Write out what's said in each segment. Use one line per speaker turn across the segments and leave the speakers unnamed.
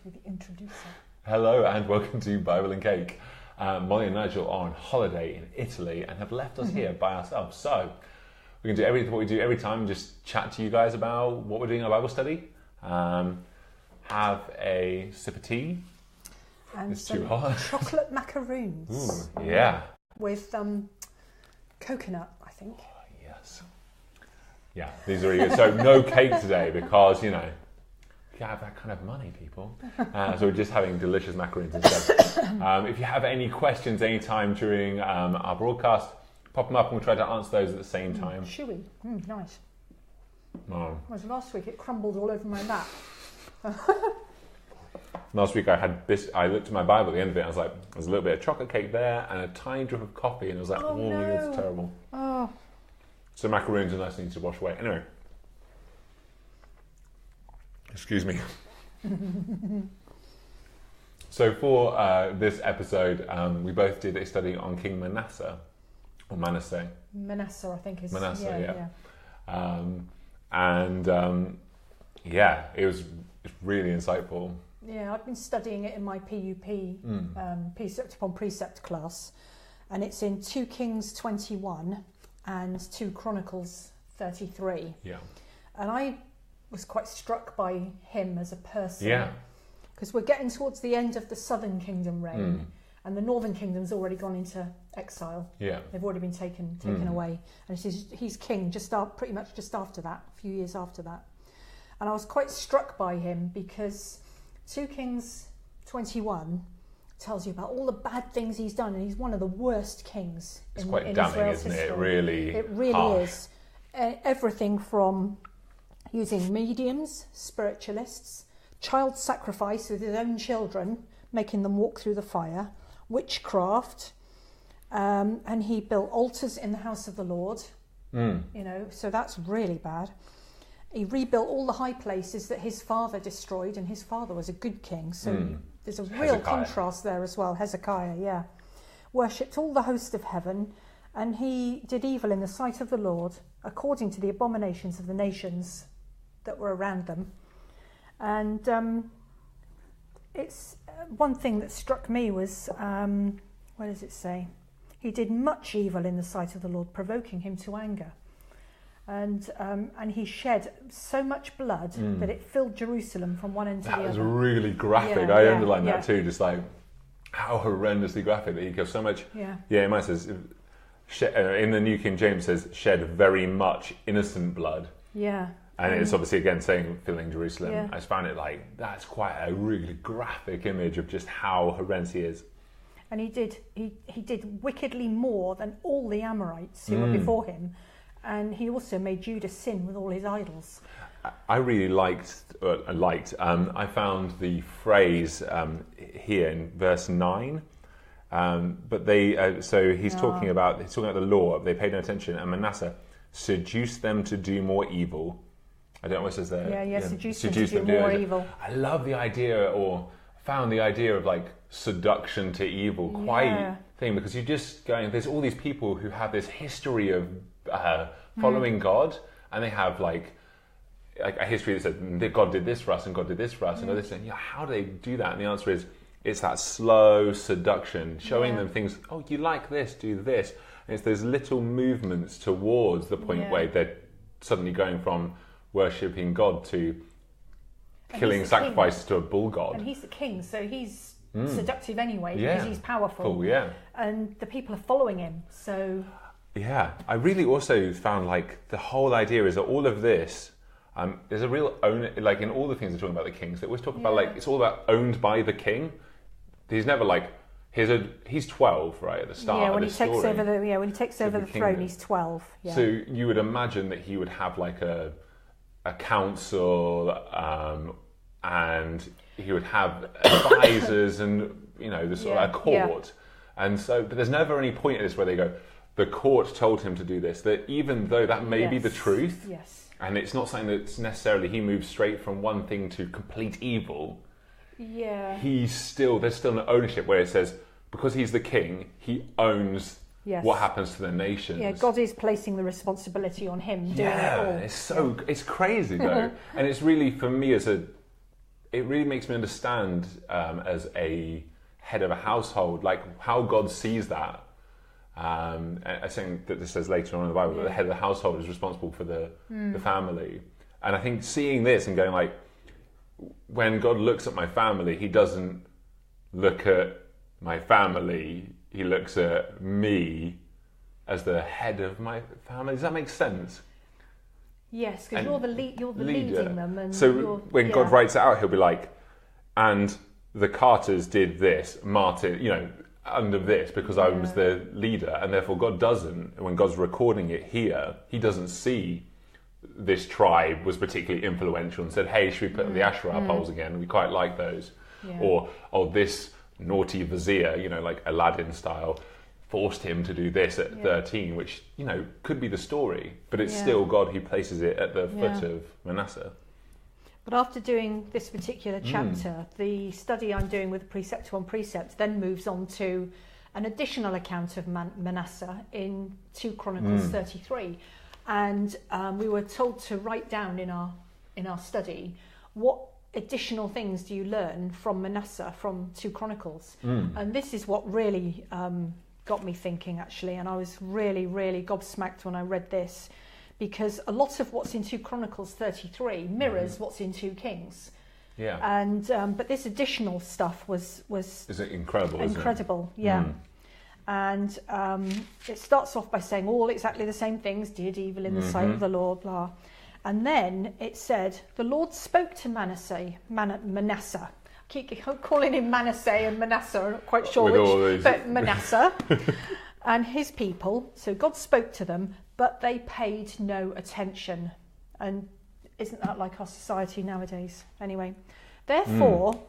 with the introducer.
Hello and welcome to Bible and Cake. Molly and Nigel are on holiday in Italy and have left us here by ourselves. So we can do what we do every time, just chat to you guys about what we're doing in our Bible study, have a sip of tea.
And
It's
some
too hot.
chocolate macaroons.
Ooh, yeah.
With coconut, I think.
Oh, yes. Yeah, these are really good. So no cake today because, you know, you have that kind of money, people. So we're just having delicious macaroons instead. If you have any questions anytime during our broadcast, pop them up and we'll try to answer those at the same time.
Chewy. Nice.
Oh.
Whereas last week it crumbled all over my lap.
Last week I looked at my Bible at the end of it and I was like, there's a little bit of chocolate cake there and a tiny drip of coffee and I was like,
Oh, no.
It's terrible.
Oh.
So macaroons are nice and easy to wash away. Anyway. Excuse me. So for this episode, we both did a study on King Manasseh, or Manasseh.
Manasseh, I think is.
Manasseh, yeah. It was really insightful.
Yeah, I've been studying it in my PUP, Precept upon Precept class, and it's in 2 Kings 21 and 2 Chronicles 33.
Yeah.
And I was quite struck by him as a person.
Yeah.
Because we're getting towards the end of the Southern Kingdom reign, and the Northern Kingdom's already gone into exile.
Yeah.
They've already been taken away, and he's king pretty much just after that, a few years after that. And I was quite struck by him because 2 Kings 21 tells you about all the bad things he's done, and he's one of the worst kings in Israel's history. It's quite damning, isn't it?
It really harsh.
Is. Everything from using mediums, spiritualists, child sacrifice with his own children, making them walk through the fire, witchcraft, and he built altars in the house of the Lord. So that's really bad. He rebuilt all the high places that his father destroyed, and his father was a good king, so there's a real contrast there as well. Hezekiah, yeah. Worshipped all the host of heaven, and he did evil in the sight of the Lord, according to the abominations of the nations that were around them. And it's one thing that struck me was, what does it say? He did much evil in the sight of the Lord, provoking him to anger. And he shed so much blood that it filled Jerusalem from one end to the other.
That was really graphic. I underlined that too, just like how horrendously graphic that he gives so much. Yeah, it might says, in the New King James says, shed very much innocent blood. Yeah. And it's obviously, again, saying filling Jerusalem. Yeah. I just found it like, that's quite a really graphic image of just how horrendous he is. And he did wickedly more than all the Amorites who were before him. And he also made Judah sin with all his idols. I really liked, I found the phrase here in verse 9. But he's talking about the law. They paid no attention. And Manasseh seduced them to do more evil. I don't know what it says there. Seduce them to do more evil. I love the idea, or found the idea of like seduction to evil quite thing, because you're just going, there's all these people who have this history of following God, and they have like a history that says that God did this for us and God did this for us and this, and how do they do that? And the answer is it's that slow seduction, showing them things. Oh, you like this? Do this. And it's those little movements towards the point where they're suddenly going from worshipping God to killing sacrifices to a bull god. And he's the king, so he's seductive anyway because he's powerful. And the people are following him. So I really also found like the whole idea is that all of this, there's a real like in all the things they're talking about the kings, they always talk about like it's all about owned by the king. He's never like he's 12 right at the start. When he takes over the throne, he's 12. So you would imagine that he would have like a council, and he would have advisors and the sort of a court. And so, but there's never any point in this where they go, the court told him to do this. That even though that may be the truth, and it's not something that's necessarily he moves straight from one thing to complete evil. There's still an ownership where it says because he's the king, he owns what happens to the nations. God is placing the responsibility on him doing it all. It's crazy though, and it's really for me it really makes me understand as a head of a household, like how God sees that. I think that this says later on in the Bible that the head of the household is responsible for the family. And I think seeing this and going like, when God looks at my family, he doesn't look at my family, he looks at me as the head of my family. Does that make sense?
Yes, because you're the leading them. And
so when God writes it out, he'll be like, and the Carters did this, Martin, you know, under this, because I was the leader. And therefore God doesn't, when God's recording it here, he doesn't see this tribe was particularly influential and said, hey, should we put the Asherah poles again? We quite like those. Yeah. Or, oh, this naughty vizier, you know, like Aladdin style, forced him to do this at 13, which, you know, could be the story, but it's still God who places it at the foot of Manasseh.
But after doing this particular chapter, the study I'm doing with Precept on Precept then moves on to an additional account of Manasseh in 2 Chronicles 33. And we were told to write down in our study what additional things do you learn from Manasseh from 2 Chronicles. And this is what really got me thinking, actually, and I was really, really gobsmacked when I read this, because a lot of what's in 2 Chronicles 33 mirrors what's in 2 Kings.
Yeah.
And but this additional stuff was
is it incredible?
Incredible, isn't it? Yeah. And it starts off by saying all exactly the same things, did evil in the sight of the Lord, blah. And then it said, the Lord spoke to Manasseh. I keep calling him Manasseh and Manasseh, I'm not quite sure which, but Manasseh and his people. So God spoke to them, but they paid no attention. And isn't that like our society nowadays? Anyway, therefore,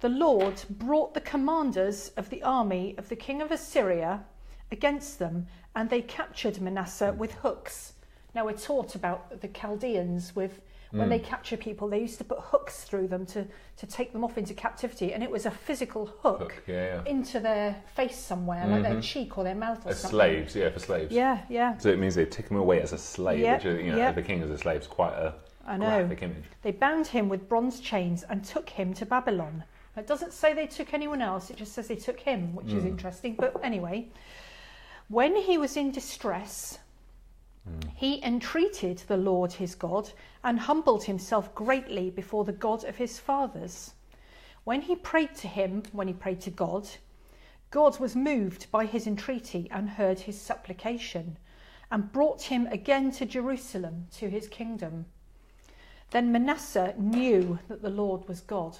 the Lord brought the commanders of the army of the king of Assyria against them, and they captured Manasseh with hooks. Now, we're taught about the Chaldeans with when they capture people, they used to put hooks through them to take them off into captivity, and it was a physical hook into their face somewhere, like their cheek or their mouth or something.
Slaves, for slaves.
Yeah.
So it means they take him away as a slave, which, you know, the king as a slave is quite a graphic image. They
bound him with bronze chains and took him to Babylon. It doesn't say they took anyone else, it just says they took him, which is interesting. But anyway, when he was in distress, he entreated the Lord his God and humbled himself greatly before the God of his fathers. When he prayed to God, God was moved by his entreaty and heard his supplication and brought him again to Jerusalem, to his kingdom. Then Manasseh knew that the Lord was God.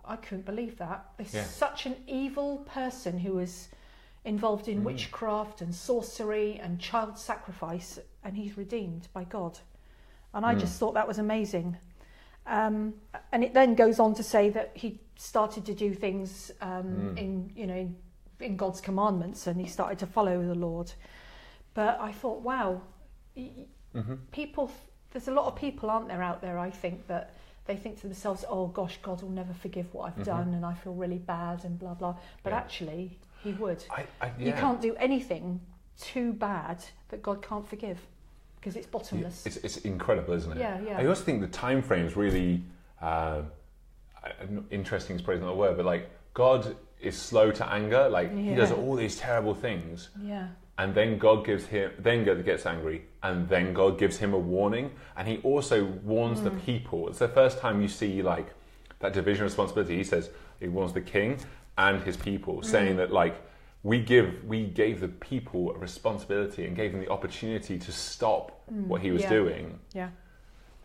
I couldn't believe that. There's such an evil person who was involved in witchcraft and sorcery and child sacrifice, and he's redeemed by God. And I just thought that was amazing. And it then goes on to say that he started to do things in God's commandments, and he started to follow the Lord. But I thought, wow, people. There's a lot of people, aren't there, out there, I think, that they think to themselves, oh gosh, God will never forgive what I've done and I feel really bad and blah, blah. But actually, he would. You can't do anything too bad that God can't forgive, because it's bottomless.
It's incredible, isn't it?
Yeah.
I also think the time frame is really interesting, is probably not a word, but like God is slow to anger. Like he does all these terrible things. Yeah. And then God gets angry, and then God gives him a warning, and he also warns the people. It's the first time you see like that division of responsibility. He warns the king and his people, saying that like we gave the people a responsibility and gave them the opportunity to stop what he was doing. Yeah.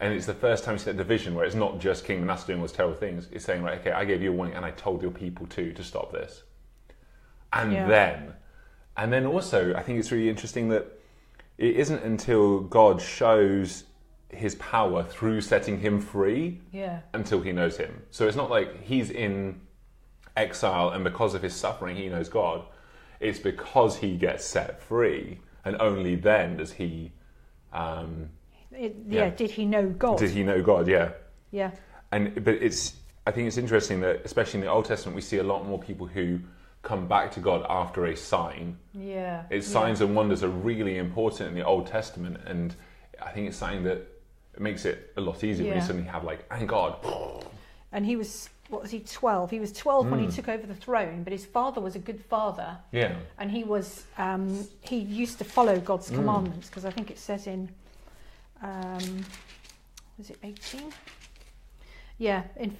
And it's the first time you see that division where it's not just King Manasseh doing all those terrible things. It's saying, right, okay, I gave you a warning and I told your people to stop this. And then also, I think it's really interesting that it isn't until God shows his power through setting him free until he knows him. So it's not like he's in exile and because of his suffering he knows God. It's because he gets set free, and only then does he
did he know God?
Did he know God? Yeah. But I think it's interesting that especially in the Old Testament we see a lot more people who come back to God after a sign. Signs and wonders are really important in the Old Testament, and I think it's something that it makes it a lot easier when you suddenly have like, and God.
and he was, what was he, 12? He was 12 when he took over the throne, but his father was a good father.
Yeah.
And he was, he used to follow God's commandments, because I think it says in, was it 18? Yeah, in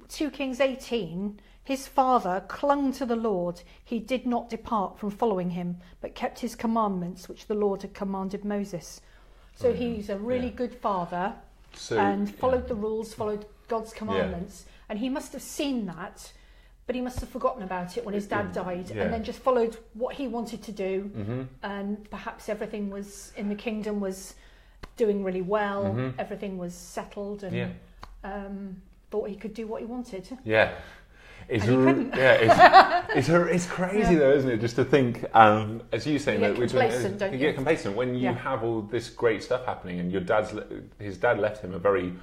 2 Kings 18, his father clung to the Lord. He did not depart from following him, but kept his commandments, which the Lord had commanded Moses. So he's a really good father, and followed the rules, followed God's commandments. And he must have seen that, but he must have forgotten about it when his dad died, and then just followed what he wanted to do. And perhaps everything was in the kingdom was doing really well. Everything was settled, and thought he could do what he wanted.
Yeah. It's crazy though, isn't it? Just to think, as you saying,
you get
complacent when you have all this great stuff happening, and his dad left him a very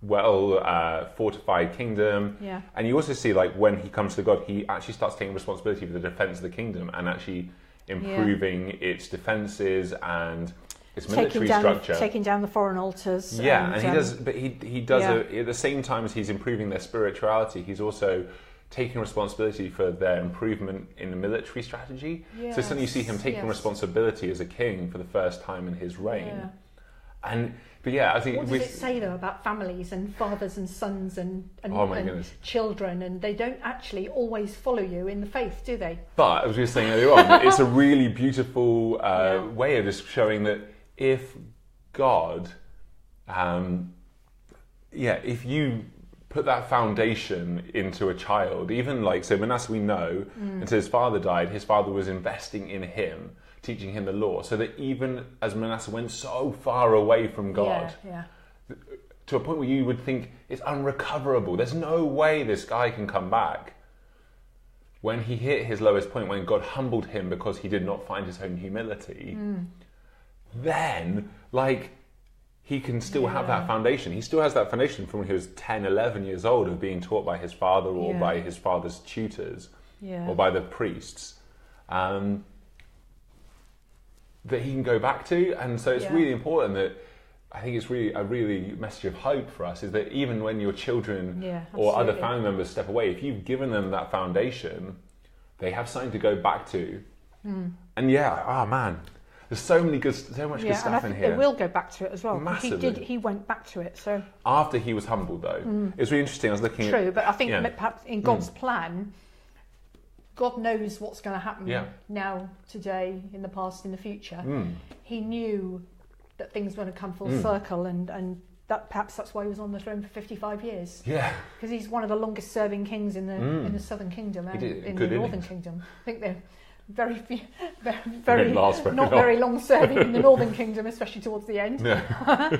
well fortified kingdom. Yeah. And you also see, like, when he comes to God, he actually starts taking responsibility for the defense of the kingdom and actually improving its defenses and its military structure,
taking down the foreign altars.
Yeah, and he does. But he does at the same time as he's improving their spirituality, he's also taking responsibility for their improvement in the military strategy. Yes, so suddenly you see him taking responsibility as a king for the first time in his reign. Yeah. I think.
What does it say though about families and fathers and sons and children, and they don't actually always follow you in the faith, do they? But
as we were saying earlier on, it's a really beautiful way of just showing that if God, if you put that foundation into a child, even like, so Manasseh, we know, until his father died, his father was investing in him, teaching him the law, so that even as Manasseh went so far away from God, to a point where you would think it's unrecoverable, there's no way this guy can come back. When he hit his lowest point, when God humbled him because he did not find his own humility, then, like, he can still have that foundation. He still has that foundation from when he was 10, 11 years old of being taught by his father or by his father's tutors or by the priests that he can go back to. And so it's really important that, I think it's really a message of hope for us, is that even when your children or other family members step away, if you've given them that foundation, they have something to go back to. And there's so much good stuff in here.
They will go back to it as well.
Massively.
He went back to it. So
after he was humbled, though, it was really interesting. I was looking.
True, but I think perhaps in God's plan, God knows what's going to happen now, today, in the past, in the future. He knew that things were going to come full circle, and that perhaps that's why he was on the throne for 55 years. Yeah, because he's one of the longest serving kings in the Southern Kingdom and in the Northern Kingdom. I think they're very few, very very long serving in the Northern Kingdom, especially towards the end. Yeah.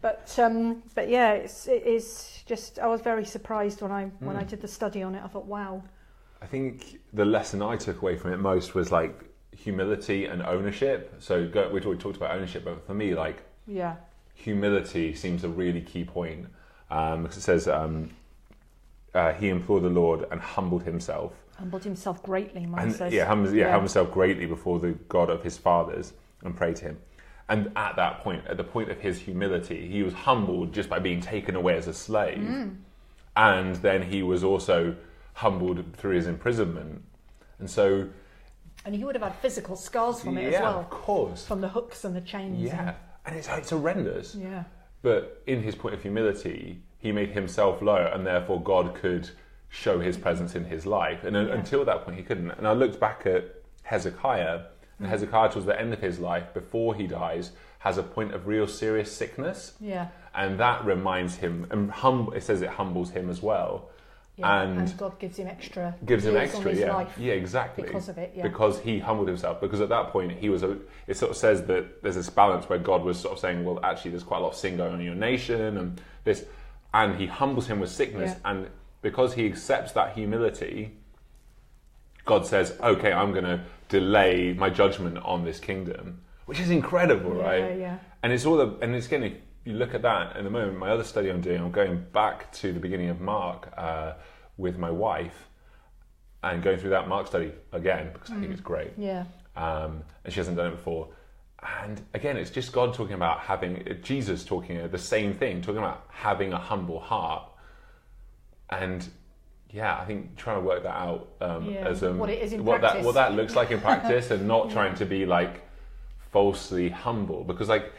but it is just, I was very surprised when I did the study on it. I thought, wow.
I think the lesson I took away from it most was like humility and ownership. So we talked about ownership, but for me, like, humility seems a really key point, because it says he implored the Lord and humbled himself.
Humbled himself greatly, mine says.
Humbled himself greatly before the God of his fathers and prayed to him. And at that point, at the point of his humility, he was humbled just by being taken away as a slave. And then he was also humbled through his imprisonment. And
he would have had physical scars from it as well.
Yeah, of course.
From the hooks and the chains.
Yeah, and it's horrendous. Yeah. But in his point of humility, he made himself low, and therefore God could show his presence in his life. And until that point, he couldn't. And I looked back at Hezekiah, and Hezekiah, towards the end of his life, before he dies, has a point of real serious sickness. Yeah. And that reminds him, and it says it humbles him as well.
Yeah, and God gives him extra life
exactly,
because of it,
because he humbled himself, because at that point it sort of says that there's this balance where God was sort of saying, well, actually there's quite a lot of sin going on in your nation, and he humbles him with sickness, and because he accepts that humility, God says, okay, I'm going to delay my judgment on this kingdom, which is incredible, right? Yeah. And it's again, if you look at that in the moment, my other study I'm doing, I'm going back to the beginning of Mark with my wife and going through that Mark study again, because I think it's great. Yeah. And she hasn't done it before. And again, it's just God talking about Jesus talking the same thing, talking about having a humble heart. And I think trying to work that out as
what it is in
practice. What that looks like in practice, and not trying to be like falsely humble, because like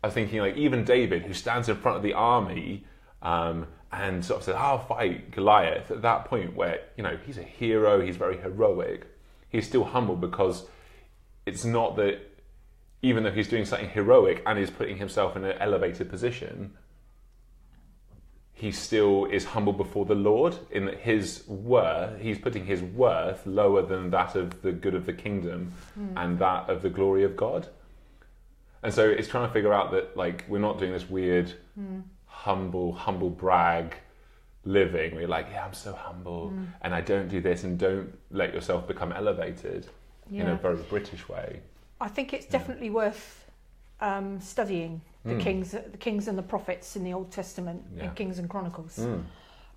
I was thinking, like even David, who stands in front of the army and sort of says, "I'll fight Goliath," at that point where he's a hero, he's very heroic, he's still humble, because it's not that even though he's doing something heroic and is putting himself in an elevated position, he still is humble before the Lord, in that he's putting his worth lower than that of the good of the kingdom and that of the glory of God. And so it's trying to figure out that like we're not doing this weird humble brag living where you're like, I'm so humble and I don't do this, and don't let yourself become elevated in a very British way.
I think it's definitely worth studying the kings and the prophets in the Old Testament, in Kings and Chronicles,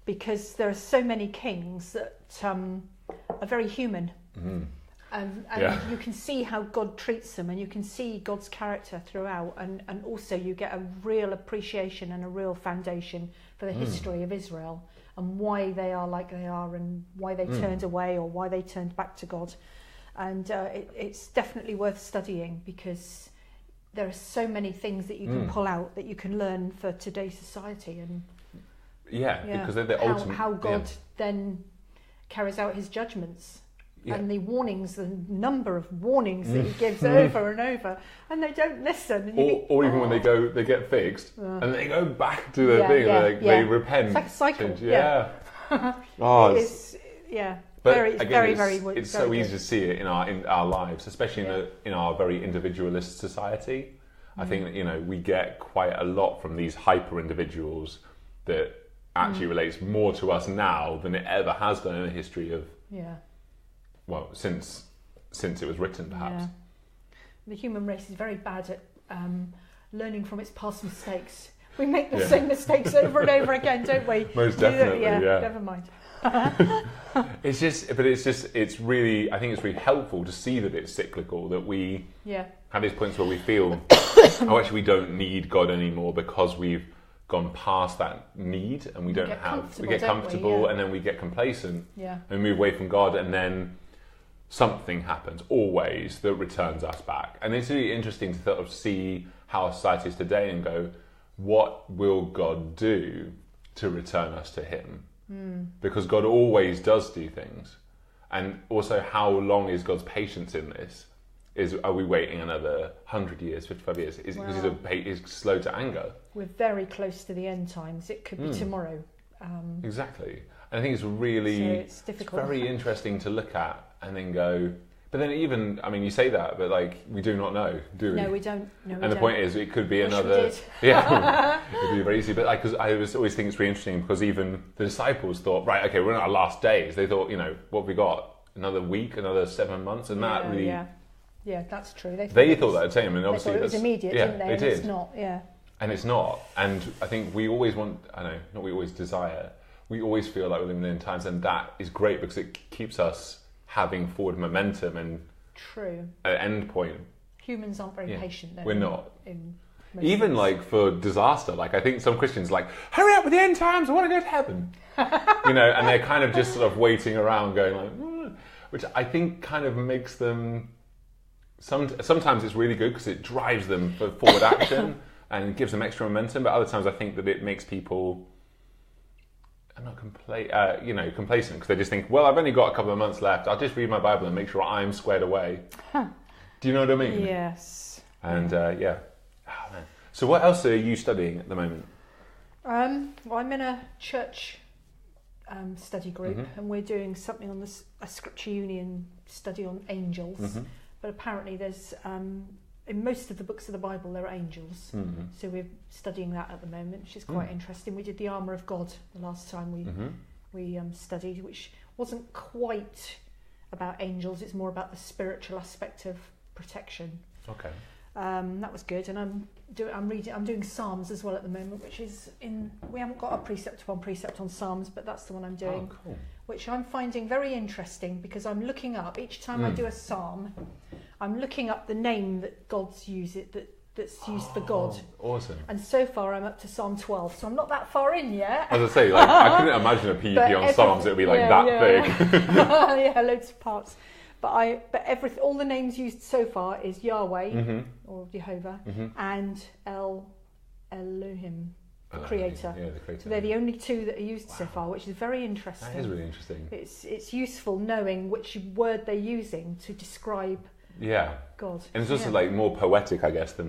because there are so many kings that are very human, and you can see how God treats them, and you can see God's character throughout, and also you get a real appreciation and a real foundation for the history of Israel and why they are like they are, and why they turned away or why they turned back to God. And it's definitely worth studying, because there are so many things that you can pull out that you can learn for today's society, and
because they're the ultimate.
How God then carries out his judgments and the warnings, the number of warnings that he gives over and over, and they don't listen. And
or even when they get fixed and they go back to the thing, they repent.
It's like a cycle.
But
very,
again,
very
it's so easy to see it in our lives, especially in our very individualist society. I think that, we get quite a lot from these hyper individuals that actually relates more to us now than it ever has done in the history of since it was written, perhaps.
The human race is very bad at learning from its past mistakes. We make the same mistakes over and over again, don't we?
Most definitely,
never mind.
it's really, I think it's really helpful to see that it's cyclical, that we have these points where we feel, actually we don't need God anymore, because we've gone past that need, and we get comfortable and then we get complacent and move away from God, and then something happens always that returns us back. And it's really interesting to sort of see how our society is today and go, what will God do to return us to him? Because God always does do things. And also, how long is God's patience in this? Are we waiting another 100 years, 55 years? Because he's slow to anger. We're
very close to the end times. It could be tomorrow.
Exactly. And I think it's really, it's difficult. It's very interesting to look at and then go, but then even, I mean, you say that, but like, we do not know, do we?
No, we don't.
The point is, it could be another. It would be very easy. But like, because I always think it's really interesting, because even the disciples thought, right, okay, we're in our last days. They thought, what have we got? Another week, another 7 months, and that really.
Yeah, that's true.
They thought that at the time, and obviously
it was immediate, didn't they?
They did.
It's not,
And it's not. And I think we always want. Not we always desire. We always feel like we're living in times, and that is great because it keeps us having forward momentum and an end point.
Humans aren't very patient, though.
We're not. Even like for disaster, like I think some Christians are like, hurry up with the end times, I want to go to heaven. And they're kind of just sort of waiting around going like, which I think kind of makes them, sometimes it's really good because it drives them for forward action and gives them extra momentum, but other times I think that it makes people complacent, because they just think, well, I've only got a couple of months left, I'll just read my Bible and make sure I'm squared away. Do you know what I mean?
Yes.
And so what else are you studying at the moment?
Well, I'm in a church study group, and we're doing something on a Scripture Union study on angels, but apparently there's in most of the books of the Bible there are angels, so we're studying that at the moment, which is quite interesting. We did the armour of God the last time we studied, which wasn't quite about angels, it's more about the spiritual aspect of protection.
Okay.
That was good, and I'm doing Psalms as well at the moment, which is we haven't got a precept on Psalms, but that's the one I'm doing.
Oh, cool.
Which I'm finding very interesting, because I'm looking up each time I do a Psalm, I'm looking up the name that God's used it, that that's used for God.
Awesome.
And so far I'm up to Psalm 12, so I'm not that far in yet.
As I say, like I couldn't imagine a PEP on Psalms. It would be like that big.
Yeah, loads of parts. But all the names used so far is Yahweh or Jehovah and Elohim, the Creator.
Yeah, the Creator.
So they're the only two that are used so far, which is very interesting.
That is really interesting.
It's useful knowing which word they're using to describe God.
And it's also like more poetic, I guess, than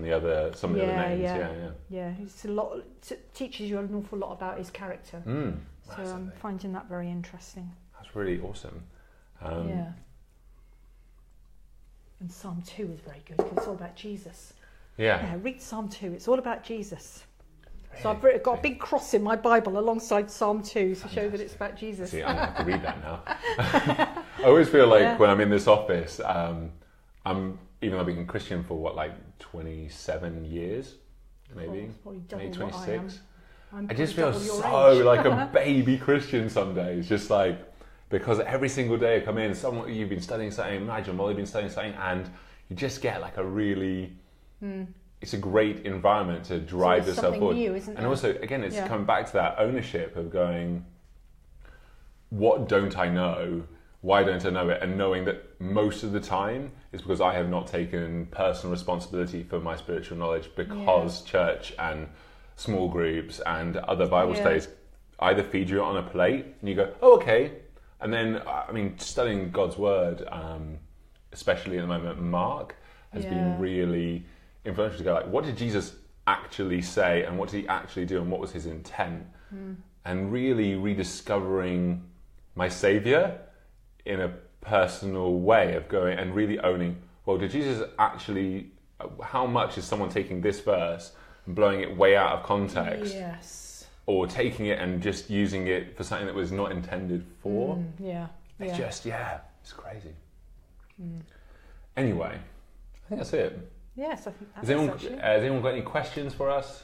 some of the other names.
Yeah. It's teaches you an awful lot about his character. So I'm finding that very interesting.
That's really awesome.
And Psalm 2 is very good because it's all about Jesus.
Yeah,
read Psalm 2. It's all about Jesus. So I've got a big cross in my Bible alongside Psalm 2 to show that it's about Jesus.
See, I'm going to have to read that now. I always feel like when I'm in this office, even though I've been Christian for 27 years, maybe 26. I just feel so like a baby Christian some days, just like, because every single day I come in, you've been studying something, Nigel, Molly, been studying something, and you just get like a really, it's a great environment to drive yourself forward. New, isn't and also, again, it's coming back to that ownership of going, what don't I know? Why don't I know it? And knowing that most of the time it's because I have not taken personal responsibility for my spiritual knowledge, because church and small groups and other Bible studies either feed you on a plate and you go, oh, okay. And then, studying God's word, especially at the moment, Mark, has been really influential to go like, what did Jesus actually say, and what did he actually do, and what was his intent? And really rediscovering my Saviour in a personal way of going and really owning, well, did Jesus actually, how much is someone taking this verse and blowing it way out of context?
Yes.
Or taking it and just using it for something that was not intended for. It's just, it's crazy. Anyway, I think that's it.
Yes, I think that's
it. Has anyone got any questions for us?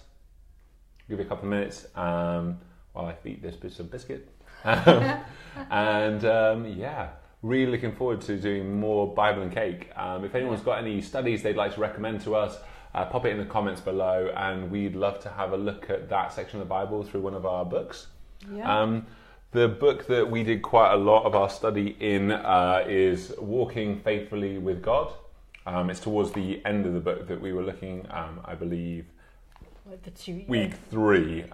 Give it a couple of minutes while I eat this bit of biscuit. Really looking forward to doing more Bible and Cake. If anyone's got any studies they'd like to recommend to us, pop it in the comments below, and we'd love to have a look at that section of the Bible through one of our books. The book that we did quite a lot of our study in is Walking Faithfully with God. It's towards the end of the book that we were looking, I believe, week 3.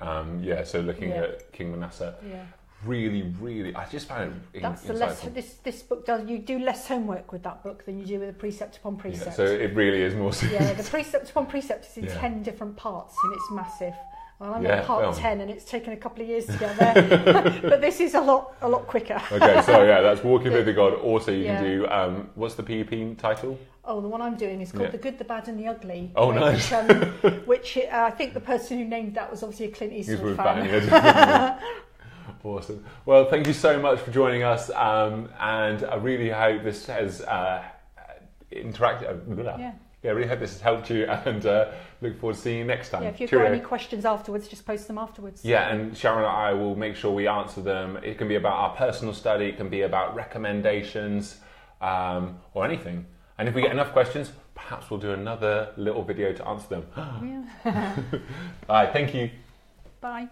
So looking at King Manasseh. Really, I just found it insightful.
This book you do less homework with that book than you do with the Precept upon Precept.
So it really is more serious.
The Precept upon Precept is in 10 different parts, and it's massive. Well, I'm on part 10, and it's taken a couple of years to get there. But this is a lot quicker. Okay, so that's Walking with God. Also, you can do, what's the PEP title? Oh, the one I'm doing is called The Good, the Bad and the Ugly.
Oh, nice.
Which I think the person who named that was obviously a Clint Eastwood fan.
Awesome. Well, thank you so much for joining us, and I really hope this has interacted. I really hope this has helped you, and look forward to seeing you next time.
If you've got any questions afterwards, just post them afterwards.
And Sharon and I will make sure we answer them. It can be about our personal study, it can be about recommendations, or anything. And if we get enough questions, perhaps we'll do another little video to answer them. All right, thank you.
Bye.